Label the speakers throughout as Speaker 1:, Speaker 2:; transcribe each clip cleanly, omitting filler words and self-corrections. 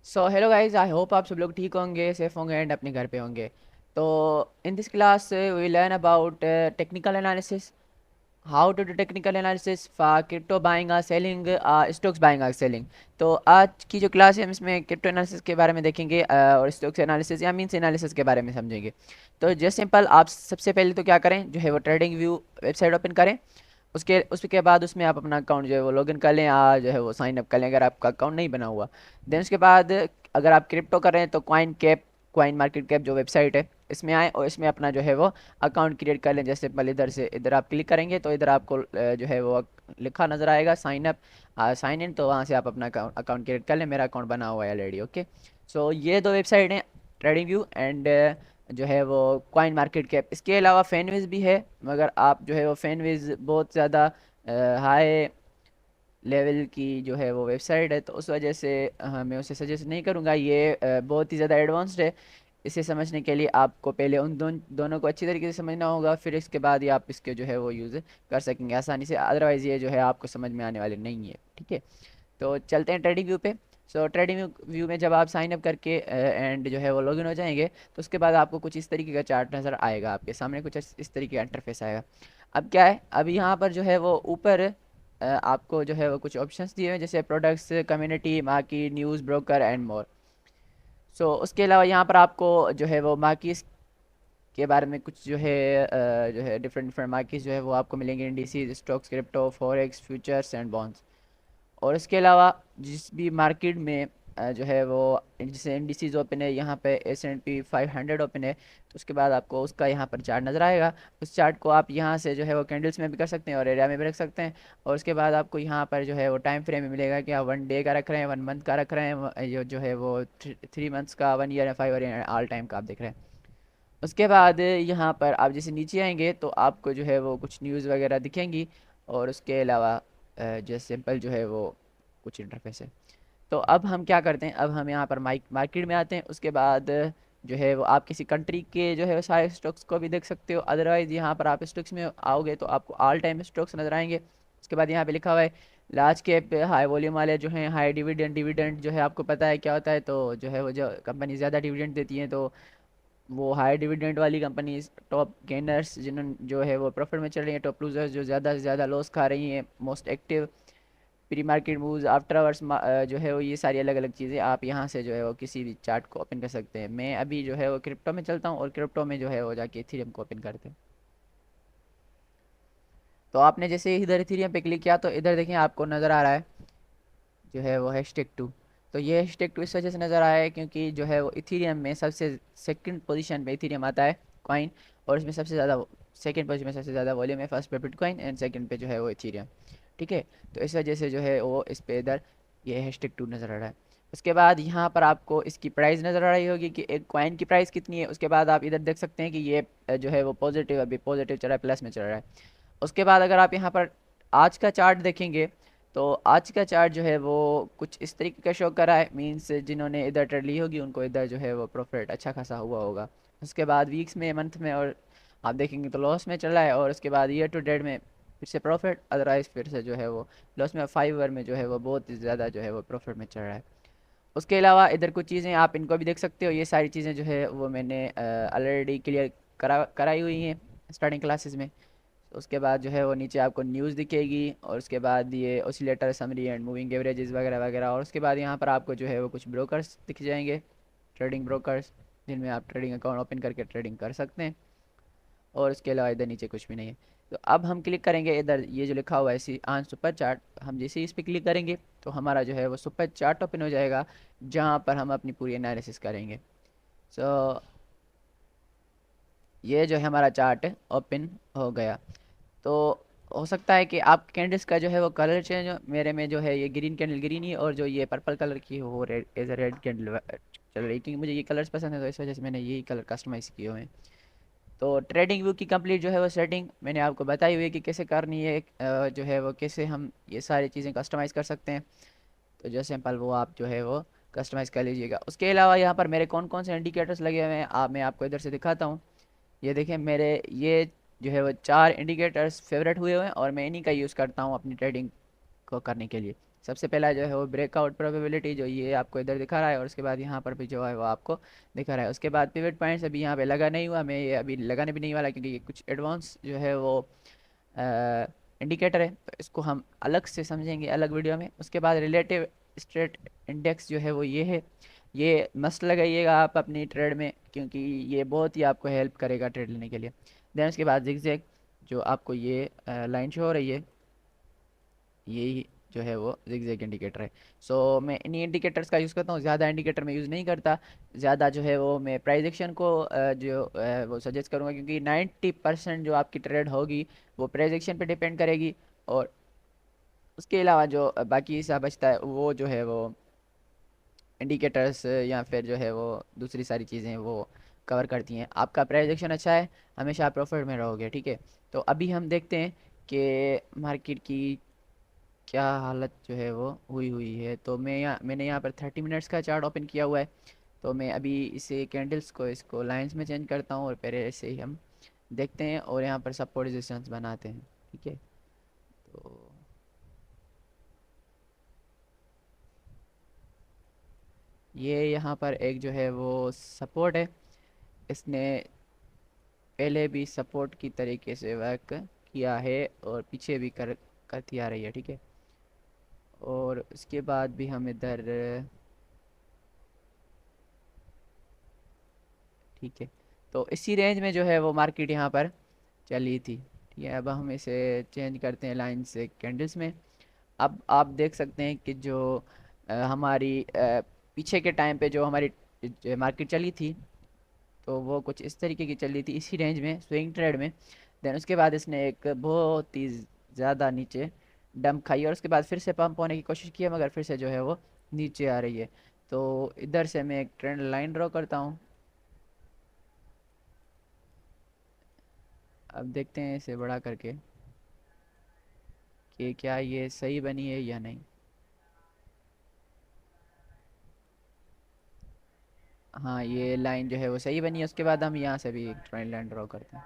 Speaker 1: So hello guys, I hope आप सब लोग ठीक होंगे, सेफ होंगे एंड अपने घर पे होंगे। तो in this class we learn about technical analysis, how to do technical analysis for crypto buying और सेलिंग, स्टॉक्स बाइंग और सेलिंग। तो आज की जो क्लास है हम इसमें क्रिप्टो एनालिसिस के बारे में देखेंगे और स्टॉक्स एनालिसिस या मीन्स एनालिसिस के बारे में समझेंगे। तो जस्ट सिंपल, आप सबसे पहले तो क्या करें, जो है वो ट्रेडिंग व्यू वेबसाइट ओपन करें। उसके बाद उसमें आप अपना अकाउंट जो है वो लॉगिन कर लें या जो है वो साइन अप कर लें अगर आपका अकाउंट नहीं बना हुआ। देन उसके बाद अगर आप क्रिप्टो कर रहे हैं तो क्वाइन मार्केट कैप जो वेबसाइट है इसमें आए और इसमें अपना जो है वो अकाउंट क्रिएट कर लें। जैसे पहले इधर से इधर आप क्लिक करेंगे तो इधर आपको जो है वो लिखा नज़र आएगा साइन अप साइन इन, तो वहाँ से आप अपना अकाउंट क्रिएट कर लें। मेरा अकाउंट बना हुआ है ऑलरेडी। ओके, सो ये दो वेबसाइट हैं, ट्रेडिंग व्यू एंड जो है वो क्वाइन मार्केट कैप। इसके अलावा फैनविज भी है, मगर आप जो है वो फैनविज बहुत ज़्यादा हाई लेवल की जो है वो वेबसाइट है, तो उस वजह से मैं उसे सजेस्ट नहीं करूँगा। ये बहुत ही ज़्यादा एडवांस्ड है। इसे समझने के लिए आपको पहले उन दोनों को अच्छी तरीके से समझना होगा, फिर इसके बाद ही आप इसके जो है वो यूज़ कर सकेंगे आसानी से। अदरवाइज़ ये जो है आपको समझ में आने वाले नहीं है। ठीक है, तो चलते हैं ट्रेडिंग व्यू पे। सो ट्रेडिंग व्यू में जब आप साइन अप करके एंड जो है वो लॉगिन हो जाएंगे तो उसके बाद आपको कुछ इस तरीके का चार्ट नज़र आएगा, आपके सामने कुछ इस तरीके का इंटरफेस आएगा। अब क्या है, अब यहाँ पर जो है वो ऊपर आपको जो है वो कुछ ऑप्शंस दिए हुए हैं, जैसे products, community, market, news, broker and more. So उसके अलावा यहाँ पर आपको जो है वो मार्केट के बारे में कुछ जो है डिफरेंट डिफरेंट मार्केट जो है वो आपको मिलेंगे, indices, stocks, crypto, forex, futures and bonds. और इसके अलावा जिस भी मार्केट में जो है वो जैसे इंडिसेस ओपन है, यहाँ पे S&P 500 ओपन है, तो उसके बाद आपको उसका यहाँ पर चार्ट नज़र आएगा। उस चार्ट को आप यहाँ से जो है वो कैंडल्स में भी कर सकते हैं और एरिया में भी रख सकते हैं। और उसके बाद आपको यहाँ पर जो है वो टाइम फ्रेम में मिलेगा कि आप 1 डे का रख रहे हैं, 1 मंथ का रख रहे हैं, जो है वो 3 मंथ्स का, 1 ईयर या 5 ईयर ऑल टाइम का आप देख रहे हैं। उसके बाद यहाँ पर आप जैसे नीचे आएंगे तो आपको जो है वो कुछ न्यूज़ वगैरह दिखेंगी। और उसके अलावा जैसे सिंपल जो है वो कुछ इंटरफेस है। तो अब हम क्या करते हैं, अब हम यहाँ पर मार्केट में आते हैं। उसके बाद जो है वो आप किसी कंट्री के जो है वो सारे स्टॉक्स को भी देख सकते हो। अदरवाइज़ यहाँ पर आप स्टॉक्स में आओगे तो आपको ऑल टाइम स्टॉक्स नजर आएंगे। उसके बाद यहाँ पे लिखा हुआ है लार्ज कैप हाई वॉल्यूम वाले जो हैं हाई डिविडेंड। डिविडेंड जो है आपको पता है क्या होता है, तो जो है वो जो कंपनी ज़्यादा डिविडेंड देती हैं तो वो हाई डिविडेंड वाली कंपनीज टॉप गेनर्स जिन्होंने जो है वो प्रॉफिट में चल रही हैं, टॉप लूजर्स जो ज़्यादा से ज़्यादा लॉस खा रही हैं, most active, pre market moves, after hours जो है वो ये सारी अलग अलग चीज़ें आप यहाँ से जो है वो किसी भी चार्ट को ओपन कर सकते हैं। मैं अभी जो है वो क्रिप्टो में चलता हूँ और क्रिप्टो में जो है वो जाके इथेरियम को ओपन करते हैं। तो आपने जैसे इधर इथेरियम पे क्लिक किया तो इधर देखें आपको नज़र आ रहा है जो है वो हैशटैग 2। तो ये हैशटैग 2 इस वजह से नज़र आया है क्योंकि जो है वो इथेरियम में सबसे सेकंड पोजीशन पे इथेरियम आता है कॉइन, और इसमें सबसे ज़्यादा सेकंड पोजीशन में सबसे ज़्यादा वॉल्यूम है, फर्स्ट पे बिटकॉइन एंड सेकंड पे जो है वो इथेरियम। ठीक है, तो इस वजह से जो है वो इस पे इधर ये हैशटैग 2 नज़र आ रहा है। उसके बाद यहाँ पर आपको इसकी प्राइस नज़र आ रही होगी कि एक कॉइन की प्राइस कितनी है। उसके बाद आप इधर देख सकते हैं कि ये जो है वो पॉजिटिव, अभी पॉजिटिव चल रहा है, प्लस में चल रहा है। उसके बाद अगर आप यहाँ पर आज का चार्ट देखेंगे तो आज का चार्ट जो है वो कुछ इस तरीके का शो कर रहा है, मीन्स जिन्होंने इधर ट्रेड ली होगी उनको इधर जो है वो प्रॉफिट अच्छा खासा हुआ होगा। उसके बाद वीक्स में, मंथ में और आप देखेंगे तो लॉस में चल रहा है। और उसके बाद ईयर टू डेट में फिर से प्रॉफिट, अदरवाइज फिर से जो है वो लॉस में। 5 ईयर में जो है वो बहुत ही ज़्यादा जो है वो प्रॉफिट में चल रहा है। उसके अलावा इधर कुछ चीज़ें आप इनको भी देख सकते हो। ये सारी चीज़ें जो है वो मैंने ऑलरेडी क्लियर कराई हुई हैं स्टार्टिंग क्लासेस में। उसके बाद जो है वो नीचे आपको न्यूज़ दिखेगी और उसके बाद ये oscillator summary and moving averages वगैरह वगैरह। और उसके बाद यहाँ पर आपको जो है वो कुछ ब्रोकर्स दिख जाएंगे, ट्रेडिंग ब्रोकर्स, जिनमें आप ट्रेडिंग अकाउंट ओपन करके ट्रेडिंग कर सकते हैं। और उसके अलावा इधर नीचे कुछ भी नहीं है। तो अब हम क्लिक करेंगे इधर ये जो लिखा हुआ है सी ऑन सुपर चार्ट, हम जैसे ही इस पर क्लिक करेंगे तो हमारा जो है वो सुपर चार्ट ओपन हो जाएगा जहाँ पर हम अपनी पूरी एनालिसिस करेंगे। सो ये जो है हमारा चार्ट ओपन हो गया। तो हो सकता है कि आप कैंडल्स का जो है वो कलर चेंज हो। मेरे में जो है ये ग्रीन कैंडल ग्रीन ही और जो ये पर्पल कलर की हो वो red as a red candle चल रही है, क्योंकि मुझे ये कलर्स पसंद है तो इस वजह से मैंने यही कलर कस्टमाइज़ किए हुए हैं। तो ट्रेडिंग व्यू की कंप्लीट जो है वो सेटिंग मैंने आपको बताई हुई है कि कैसे करनी है, जो है वो कैसे हम ये सारी चीज़ें कस्टमाइज़ कर सकते हैं। तो जो सिंपल वो आप जो है वो कस्टमाइज़ कर लीजिएगा। उसके अलावा यहाँ पर मेरे कौन कौन से इंडिकेटर्स लगे हुए हैं मैं आपको इधर से दिखाता हूँ। ये देखें मेरे ये जो है वो 4 इंडिकेटर्स फेवरेट हुए हुए हैं और मैं इन्हीं का यूज़ करता हूँ अपनी ट्रेडिंग को करने के लिए। सबसे पहला जो है वो ब्रेकआउट प्रोबेबिलिटी जो ये आपको इधर दिखा रहा है, और उसके बाद यहाँ पर भी जो है वो आपको दिखा रहा है। उसके बाद पिवट पॉइंट्स अभी यहाँ पे लगा नहीं हुआ, मैं ये अभी लगाने भी नहीं वाला, क्योंकि ये कुछ एडवांस जो है वो इंडिकेटर है, तो इसको हम अलग से समझेंगे अलग वीडियो में। उसके बाद रिलेटिव स्ट्रेट इंडेक्स जो है वो ये है, ये मस्त लगाइएगा आप अपनी ट्रेड में, क्योंकि ये बहुत ही आपको हेल्प करेगा ट्रेड लेने के लिए। देन उसके बाद जिगजैग, जो आपको ये लाइन शो हो रही है, यही जो है वो जिगजैग इंडिकेटर है। सो मैं इन्हीं इंडिकेटर्स का यूज़ करता हूँ, ज़्यादा इंडिकेटर में यूज़ नहीं करता। ज़्यादा जो है वो मैं प्राइस एक्शन को वो सजेस्ट करूँगा, क्योंकि 90% जो आपकी ट्रेड होगी वो प्राइस एक्शन पे डिपेंड करेगी, और उसके अलावा जो बाकी हिस्सा बचता है वो जो है वो इंडिकेटर्स या फिर जो है वो दूसरी सारी चीज़ें वो कवर करती हैं। आपका प्राइजेक्शन अच्छा है, हमेशा आप प्रॉफिट में रहोगे, ठीक है। तो अभी हम देखते हैं कि मार्केट की क्या हालत जो है वो हुई हुई है। तो मैंने यहाँ पर 30 मिनट्स का चार्ट ओपन किया हुआ है। तो मैं अभी इसे कैंडल्स को इसको लाइंस में चेंज करता हूँ, और पहले ऐसे ही हम देखते हैं और यहाँ पर सपोर्ट रेजिस्टेंस बनाते हैं, ठीक है। तो ये यहाँ पर एक जो है वो सपोर्ट है, इसने पहले भी सपोर्ट की तरीके से वर्क किया है और पीछे भी करती आ रही है, ठीक है। और उसके बाद भी हम इधर, ठीक है। तो इसी रेंज में जो है वो मार्केट यहाँ पर चली थी, ठीक है। अब हम इसे चेंज करते हैं लाइन से कैंडल्स में। अब आप देख सकते हैं कि जो हमारी पीछे के टाइम पे जो हमारी मार्केट चली थी, तो वो कुछ इस तरीके की चल रही थी, इसी रेंज में स्विंग ट्रेड में। देन उसके बाद इसने एक बहुत ही ज़्यादा नीचे डंप खाई, और उसके बाद फिर से पंप होने की कोशिश की है, मगर फिर से जो है वो नीचे आ रही है। तो इधर से मैं एक ट्रेंड लाइन ड्रॉ करता हूँ। अब देखते हैं इसे बड़ा करके कि क्या ये सही बनी है या नहीं। हाँ, ये लाइन जो है वो सही बनी है। उसके बाद हम यहाँ से भी एक ट्रेंड लाइन ड्रॉ करते हैं।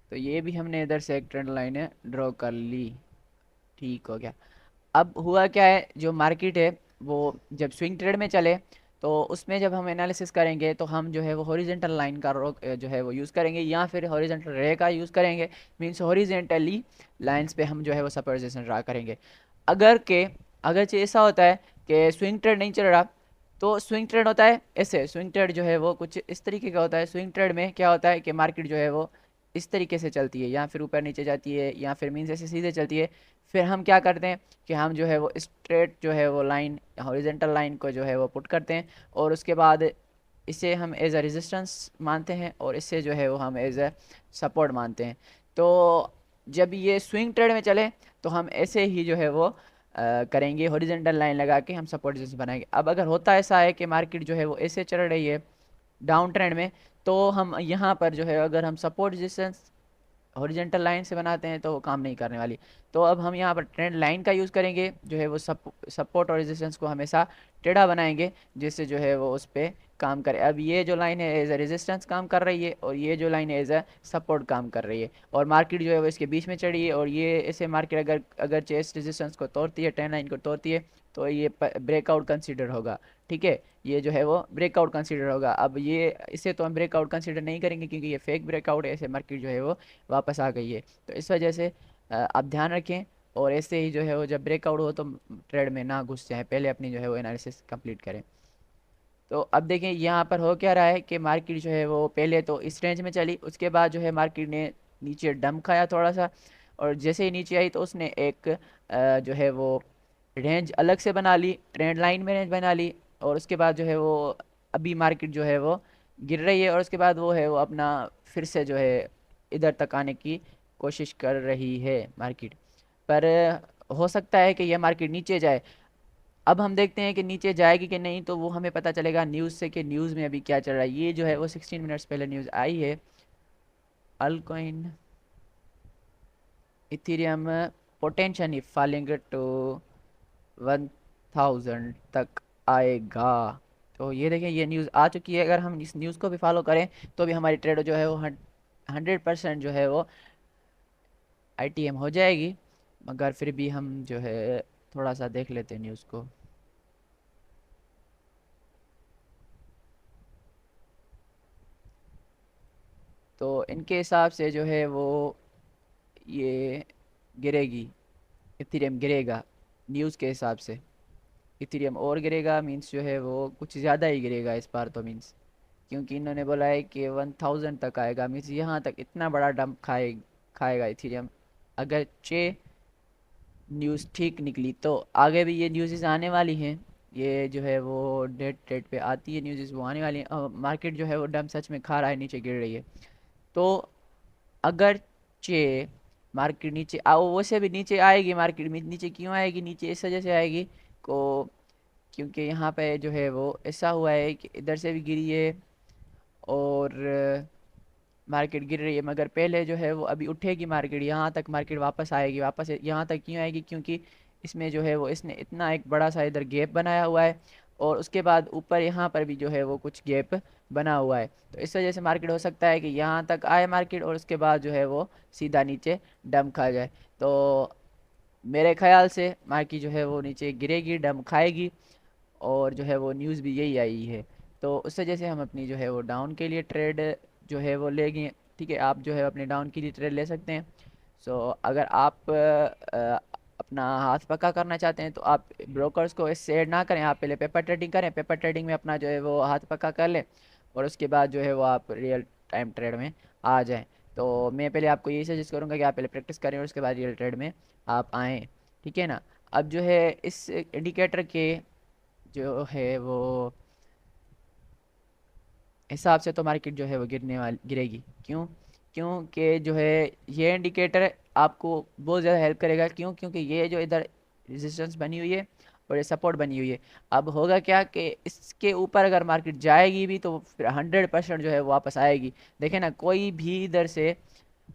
Speaker 1: तो ये भी हमने इधर से एक ट्रेंड लाइन ड्रॉ कर ली, ठीक हो गया। अब हुआ क्या है, जो मार्केट है वो जब स्विंग ट्रेड में चले, तो उसमें जब हम एनालिसिस करेंगे तो हम जो है वो हॉरिजेंटल लाइन का जो है वो यूज़ करेंगे, या फिर हॉरिजेंटल रे का यूज़ करेंगे। मींस हॉरिजेंटली लाइंस पे हम जो है वो सपोजिशन ड्रा करेंगे। अगर चीज़ ऐसा होता है कि स्विंग ट्रेड नहीं चल रहा, तो स्विंग ट्रेड होता है ऐसे, स्विंग ट्रेड जो है वो कुछ इस तरीके का होता है। स्विंग ट्रेड में क्या होता है कि मार्केट जो है वो इस तरीके से चलती है, या फिर ऊपर नीचे जाती है, या फिर मीन्स ऐसे सीधे चलती है। फिर हम क्या करते हैं कि हम जो है वो स्ट्रेट जो है वो लाइन, हॉरिजेंटल लाइन को जो है वो पुट करते हैं, और उसके बाद इसे हम एज अ रेजिस्टेंस मानते हैं, और इससे जो है वो हम एज अ सपोर्ट मानते हैं। तो जब ये स्विंग ट्रेड में चले, तो हम ऐसे ही जो है वो करेंगे, हॉरिजेंटल लाइन लगा के हम सपोर्ट रेजिस्टेंस बनाएंगे। अब अगर होता ऐसा है कि मार्केट जो है वो ऐसे चल रही है डाउन ट्रेंड में, तो हम यहाँ पर जो है अगर हम सपोर्ट रेजिस्टेंस हॉरिजेंटल लाइन से बनाते हैं तो वो काम नहीं करने वाली। तो अब हम यहाँ पर ट्रेंड लाइन का यूज़ करेंगे, जो है वो सपोर्ट और रेजिस्टेंस को हमेशा टेढ़ा बनाएंगे, जिससे जो है वो उस पर काम करे। अब ये जो लाइन है एज अ रेजिस्टेंस काम कर रही है, और ये जो लाइन है एज अ सपोर्ट काम कर रही है, और मार्केट जो है वो इसके बीच में चढ़ी है। और ये ऐसे मार्केट अगर चेस रेजिस्टेंस को तोड़ती है, ट्रेंड लाइन को तोड़ती है, तो ये ब्रेकआउट कंसिडर होगा, ठीक है। ये जो है वो ब्रेकआउट कंसीडर होगा। अब ये इसे तो हम ब्रेकआउट कंसीडर नहीं करेंगे, क्योंकि ये फेक ब्रेकआउट है, ऐसे मार्केट जो है वो वापस आ गई है। तो इस वजह से आप ध्यान रखें, और ऐसे ही जो है वो जब ब्रेकआउट हो तो ट्रेड में ना घुस जाएं, पहले अपनी जो है वो एनालिसिस कंप्लीट करें। तो अब देखें यहाँ पर हो क्या रहा है कि मार्केट जो है वो पहले तो इस रेंज में चली, उसके बाद जो है मार्केट ने नीचे डंप खाया थोड़ा सा, और जैसे ही नीचे आई तो उसने एक जो है वो रेंज अलग से बना ली, ट्रेंड लाइन में रेंज बना ली। और उसके बाद जो है वो अभी मार्केट जो है वो गिर रही है, और उसके बाद वो है वो अपना फिर से जो है इधर तक आने की कोशिश कर रही है मार्केट। पर हो सकता है कि यह मार्केट नीचे जाए। अब हम देखते हैं कि नीचे जाएगी कि नहीं, तो वो हमें पता चलेगा न्यूज़ से कि न्यूज़ में अभी क्या चल रहा है। ये जो है वो 16 मिनट्स पहले न्यूज़ आई है, अल्कोइन इथेरियम पोटेंशियली फॉलिंग टू 1000 तक आएगा। तो ये देखें, ये न्यूज़ आ चुकी है। अगर हम इस न्यूज़ को भी फॉलो करें तो भी हमारी ट्रेड जो है वो 100% जो है वो आईटीएम हो जाएगी। मगर फिर भी हम जो है थोड़ा सा देख लेते हैं न्यूज़ को। तो इनके हिसाब से जो है वो ये गिरेगी, इथेरियम गिरेगा न्यूज़ के हिसाब से। इथेरियम और गिरेगा मींस जो है वो कुछ ज़्यादा ही गिरेगा इस बार तो मींस, क्योंकि इन्होंने बोला है कि 1000 तक आएगा मींस यहाँ तक इतना बड़ा डंप खाएगा इथेरियम। अगर चे न्यूज़ ठीक निकली तो आगे भी ये न्यूज़ आने वाली हैं। ये जो है वो डेट पे आती है न्यूज़, वो आने वाली है। मार्केट जो है वो डंप सच में खा रहा है, नीचे गिर रही है। तो अगर चे मार्केट नीचे आओ, वैसे भी नीचे आएगी मार्केट में। नीचे क्यों आएगी? नीचे इस वजह से आएगी को क्योंकि यहाँ पे जो है वो ऐसा हुआ है कि इधर से भी गिरी है और मार्केट गिर रही है। मगर पहले जो है वो अभी उठेगी मार्केट, यहाँ तक मार्केट वापस आएगी। वापस यहाँ तक क्यों आएगी? क्योंकि इसमें जो है वो इसने इतना एक बड़ा सा इधर गैप बनाया हुआ है और उसके बाद ऊपर यहाँ पर भी जो है वो कुछ गैप बना हुआ है। तो इस वजह से मार्केट हो सकता है कि यहाँ तक आए मार्केट और उसके बाद जो है वो सीधा नीचे डंप खा जाए। तो मेरे ख्याल से मार्केट जो है वो नीचे गिरेगी, डंप खाएगी। और जो है वो न्यूज़ भी यही आई है। तो उस वजह से हम अपनी जो है वो डाउन के लिए ट्रेड जो है वो लेंगे। ठीक है, आप जो है अपने डाउन के लिए ट्रेड ले सकते हैं। सो अगर आप अपना हाथ पक्का करना चाहते हैं तो आप ब्रोकर्स को इससे ऐड ना करें, आप पहले पेपर ट्रेडिंग करें। पेपर ट्रेडिंग में अपना जो है वो हाथ पक्का कर लें और उसके बाद जो है वो आप रियल टाइम ट्रेड में आ जाएं। तो मैं पहले आपको यही सजेस्ट करूंगा कि आप पहले प्रैक्टिस करें और उसके बाद रियल ट्रेड में आप आएँ। ठीक है ना? अब जो है इस इंडिकेटर के जो है वो हिसाब से तो मार्केट जो है वो गिरेगी। क्यों? क्योंकि जो है ये इंडिकेटर आपको बहुत ज़्यादा हेल्प करेगा। क्यों? क्योंकि ये जो इधर रेजिस्टेंस बनी हुई है और ये सपोर्ट बनी हुई है। अब होगा क्या कि इसके ऊपर अगर मार्केट जाएगी भी तो फिर 100% जो है वो वापस आएगी। देखें ना, कोई भी इधर से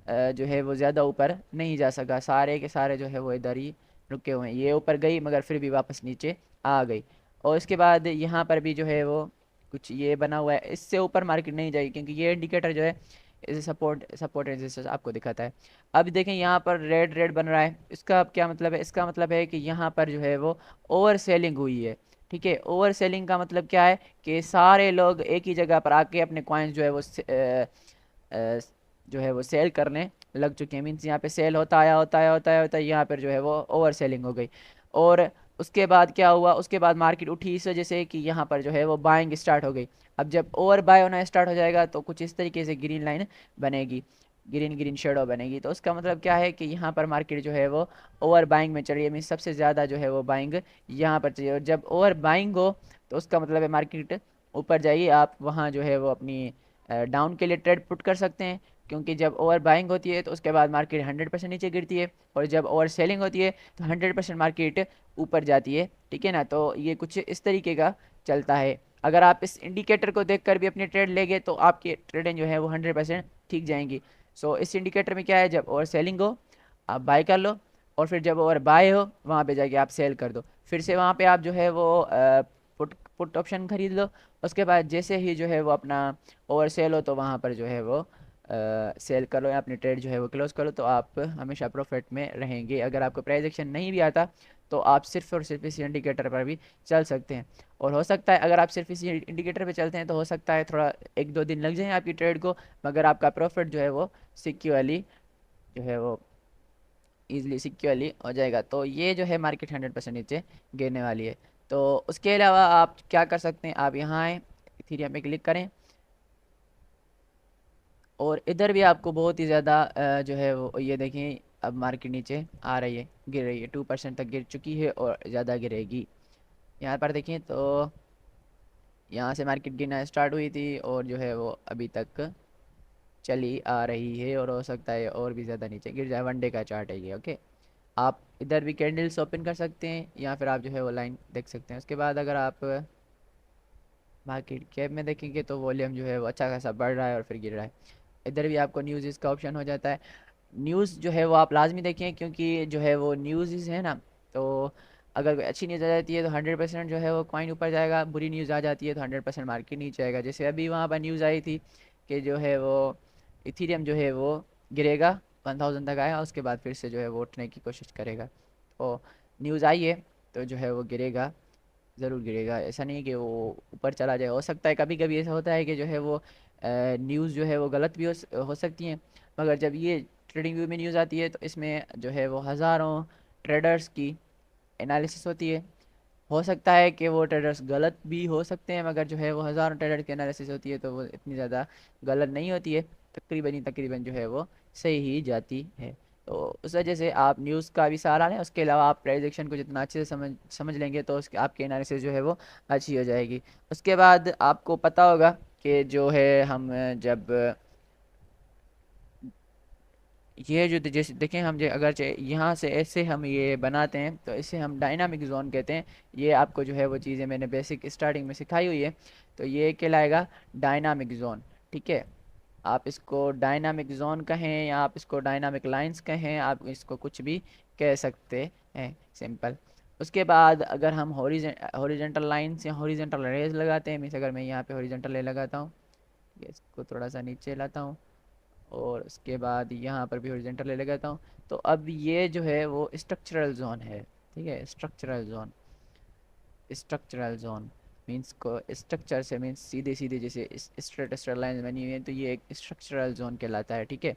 Speaker 1: जो है वो ज़्यादा ऊपर नहीं जा सका। सारे के सारे जो है वो इधर ही रुके हुए हैं। ये ऊपर गई मगर फिर भी वापस नीचे आ गई। और इसके बाद यहाँ पर भी जो है वो कुछ ये बना हुआ है, इससे ऊपर मार्केट नहीं जाएगी क्योंकि ये इंडिकेटर जो है इसे सपोर्ट रेजिस्टेंस आपको दिखाता है। अब देखें यहाँ पर रेड रेड बन रहा है। इसका अब क्या मतलब है? इसका मतलब है कि यहाँ पर जो है वो ओवर सेलिंग हुई है। ठीक है, ओवर सेलिंग का मतलब क्या है कि सारे लोग एक ही जगह पर आके अपने कॉइन्स जो है वो अ, जो है वो सेल करने लग चुके हैं। मीन्स यहाँ पे सेल होता आया होता है होता है होता है, यहाँ पर जो है वो ओवर सेलिंग हो गई। और उसके बाद क्या हुआ? उसके बाद मार्केट उठी इस वजह से कि यहाँ पर जो है वो बाइंग स्टार्ट हो गई। अब जब ओवर बाय होना स्टार्ट हो जाएगा तो कुछ इस तरीके से ग्रीन लाइन बनेगी, ग्रीन ग्रीन शेडो बनेगी। तो उसका मतलब क्या है कि यहाँ पर मार्केट जो है वो ओवर बाइंग में चल रही है। मीन्स सबसे ज़्यादा जो है वो बाइंग यहाँ पर चाहिए। और जब ओवर बाइंग हो तो उसका मतलब है मार्केट ऊपर जाइए। आप वहाँ जो है वो अपनी डाउन के लिए ट्रेड पुट कर सकते हैं। क्योंकि जब ओवर बाइंग होती है तो उसके बाद मार्केट 100% नीचे गिरती है और जब ओवर सेलिंग होती है तो 100% मार्केट ऊपर जाती है। ठीक है ना? तो ये कुछ इस तरीके का चलता है। अगर आप इस इंडिकेटर को देखकर भी अपनी ट्रेड लेंगे तो आपकी ट्रेडें जो है वो 100% ठीक जाएंगी। सो इस इंडिकेटर में क्या है, जब ओवर सेलिंग हो आप बाय कर लो और फिर जब ओवर बाय हो वहाँ पे जाके आप सेल कर दो। फिर से वहाँ पे आप जो है वो पुट पुट ऑप्शन खरीद लो। उसके बाद जैसे ही जो है वो अपना ओवर सेल हो तो वहाँ पर जो है वो सेल कर लो या अपनी ट्रेड जो है वो क्लोज कर लो। तो आप हमेशा प्रॉफिट में रहेंगे। अगर आपको प्राइस एक्शन नहीं भी आता तो आप सिर्फ और सिर्फ इसी इंडिकेटर पर भी चल सकते हैं। और हो सकता है अगर आप सिर्फ इसी इंडिकेटर पे चलते हैं तो हो सकता है थोड़ा 1-2 दिन लग जाए आपकी ट्रेड को, मगर आपका प्रॉफिट जो है वो सिक्योरली जो है वो ईजिली सिक्योरली हो जाएगा। तो ये जो है मार्केट 100% नीचे गिरने वाली है। तो उसके अलावा आप क्या कर सकते हैं? आप यहाँ आएँ, इथेरियम पे क्लिक करें और इधर भी आपको बहुत ही ज़्यादा जो है वो ये देखें अब मार्केट नीचे आ रही है, गिर रही है। 2% तक गिर चुकी है और ज़्यादा गिरेगी। यहाँ पर देखें तो यहाँ से मार्केट गिरना स्टार्ट हुई थी और जो है वो अभी तक चली आ रही है और हो सकता है और भी ज़्यादा नीचे गिर जाए। 1 डे का चार्ट है ये। ओके, आप इधर भी कैंडल्स ओपन कर सकते हैं या फिर आप जो है वो लाइन देख सकते हैं। उसके बाद अगर आप मार्केट कैप में देखेंगे तो वॉल्यूम जो है वो अच्छा खासा बढ़ रहा है और फिर गिर रहा है। इधर भी आपको न्यूज़ का ऑप्शन हो जाता है। न्यूज़ जो है वो आप लाजमी देखें, क्योंकि जो है वो न्यूज़ है ना, तो अगर कोई अच्छी न्यूज़ आ जाती है तो 100% जो है वो कॉइन ऊपर जाएगा, बुरी न्यूज़ आ जाती है तो 100% मार्केट नीचे आएगा। जैसे अभी वहाँ पर न्यूज़ आई थी कि जो है वो इथीरियम जो है वो गिरेगा, 1000 तक आया, उसके बाद फिर से जो है वो उठने की कोशिश करेगा। तो न्यूज़ आई है तो जो है वो गिरेगा, ज़रूर गिरेगा। ऐसा नहीं कि वो ऊपर चला जाए, हो सकता है कभी कभी ऐसा होता है कि जो है वो न्यूज़ जो है वो गलत भी हो सकती हैं, मगर जब ये ट्रेडिंग व्यू में न्यूज़ आती है तो इसमें जो है वो हज़ारों ट्रेडर्स की एनालिसिस होती है। हो सकता है कि वो ट्रेडर्स गलत भी हो सकते हैं, मगर जो है वो हज़ारों ट्रेडर की एनालिसिस होती है तो वो इतनी ज़्यादा गलत नहीं होती है, तकरीबन ही तकरीबन जो है वो सही ही जाती है। तो उस वजह से आप न्यूज़ का भी सहारा लें, उसके अलावा आप प्राइस एक्शन को जितना अच्छे से समझ लेंगे तो उसके आपकी एनालिसिस जो है वो अच्छी हो जाएगी। उसके बाद आपको पता होगा कि जो है हम जब ये जो जैसे देखें हम जो अगर यहाँ से ऐसे हम ये बनाते हैं तो इसे हम डायनामिक जोन कहते हैं। ये आपको जो है वो चीज़ें मैंने बेसिक स्टार्टिंग में सिखाई हुई है। तो ये कहलाएगा डायनामिक जोन। ठीक है, आप इसको डायनामिक जोन कहें या आप इसको डायनामिक लाइंस कहें, आप इसको कुछ भी कह सकते हैं, सिंपल। उसके बाद अगर हम हॉरिजेंटल लाइंस या हॉरिजेंटल रेज लगाते हैं, मीन्स अगर मैं यहाँ पे हॉरिजेंटल रे लगाता हूँ, इसको थोड़ा सा नीचे लाता हूँ और उसके बाद यहाँ पर भी हॉरिजॉन्टल ले लगाता हूँ, तो अब ये जो है वो स्ट्रक्चरल जोन है। ठीक है, structural zone, structural zone means को स्ट्रक्चर से मीन्स सीधे सीधे जैसे स्ट्रेट स्ट्रेट लाइन बनी हुई है, तो ये एक स्ट्रक्चरल जोन कहलाता है। ठीक है,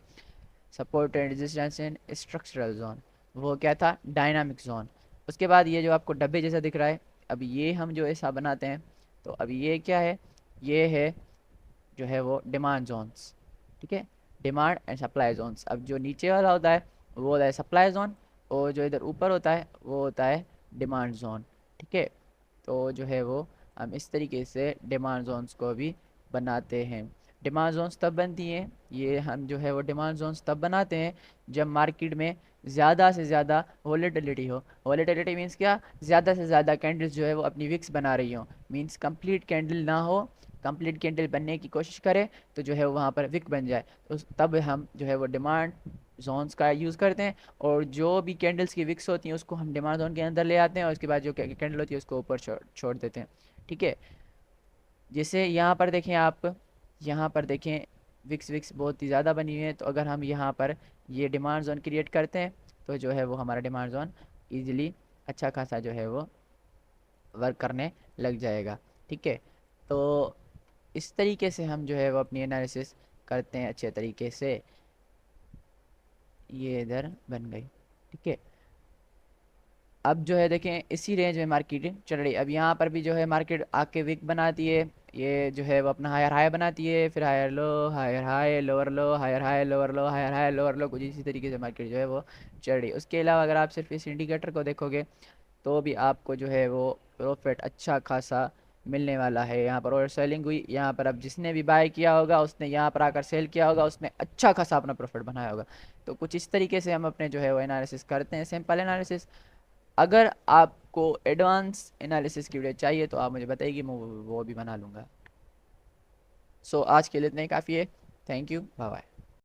Speaker 1: support and resistance in structural zone, वो क्या था, डायनामिक जोन। उसके बाद ये जो आपको डब्बे जैसा दिख रहा है, अब ये हम जो ऐसा बनाते हैं, तो अब ये क्या है, ये है जो है वो डिमांड जोन्स। ठीक है, डिमांड एंड सप्लाई जोन्स। अब जो नीचे वाला होता है वो होता है सप्लाई जोन, और जो इधर ऊपर होता है वो होता है डिमांड जोन। ठीक है, तो जो है वो हम इस तरीके से डिमांड जोन्स को भी बनाते हैं। डिमांड जोन्स तब बनती हैं, ये हम जो है वो डिमांड जोन्स तब बनाते हैं जब मार्केट में ज़्यादा से ज़्यादा वॉलेटिलिटी हो। वॉलेटिलिटी मीन्स क्या, ज़्यादा से ज़्यादा कैंडल्स जो है वो अपनी विक्स बना रही हो, मीन्स कंप्लीट कैंडल ना हो, कंप्लीट कैंडल बनने की कोशिश करे तो जो है वहाँ पर विक बन जाए, तो तब हम जो है वो डिमांड जोन्स का यूज़ करते हैं। और जो भी कैंडल्स की विक्स होती हैं उसको हम डिमांड जोन के अंदर ले आते हैं, और उसके बाद जो कैंडल होती है उसको ऊपर छोड़ देते हैं। ठीक है, जैसे यहाँ पर देखें आप, यहाँ पर देखें विक्स विक्स बहुत ही ज़्यादा बनी हुई है, तो अगर हम यहाँ पर ये डिमांड जोन क्रिएट करते हैं तो जो है वो हमारा डिमांड जोन ईजिली अच्छा खासा जो है वो वर्क करने लग जाएगा। ठीक है, तो इस तरीके से हम जो है वो अपनी एनालिसिस करते हैं अच्छे तरीके से। ये इधर बन गई। ठीक है, अब जो है देखें इसी रेंज में मार्केट चल रही है। अब यहाँ पर भी जो है मार्केट आके विक बनाती है, ये जो है वो अपना हायर हाई बनाती है, फिर higher low, higher high, lower low, higher high, lower low, higher high, lower low, कुछ इसी तरीके से मार्केट जो है वो चल रही है। उसके अलावा अगर आप सिर्फ इस इंडिकेटर को देखोगे तो भी आपको जो है वो प्रॉफिट अच्छा खासा मिलने वाला है। यहाँ पर और सेलिंग हुई, यहाँ पर अब जिसने भी बाय किया होगा उसने यहाँ पर आकर सेल किया होगा, उसने अच्छा खासा अपना प्रॉफिट बनाया होगा। तो कुछ इस तरीके से हम अपने जो है वो एनालिसिस करते हैं, सिंपल एनालिसिस। अगर आपको एडवांस एनालिसिस की वीडियो चाहिए तो आप मुझे बताइए, मैं वो भी बना लूँगा। सो आज के लिए इतना ही काफ़ी है। Thank you, bye bye.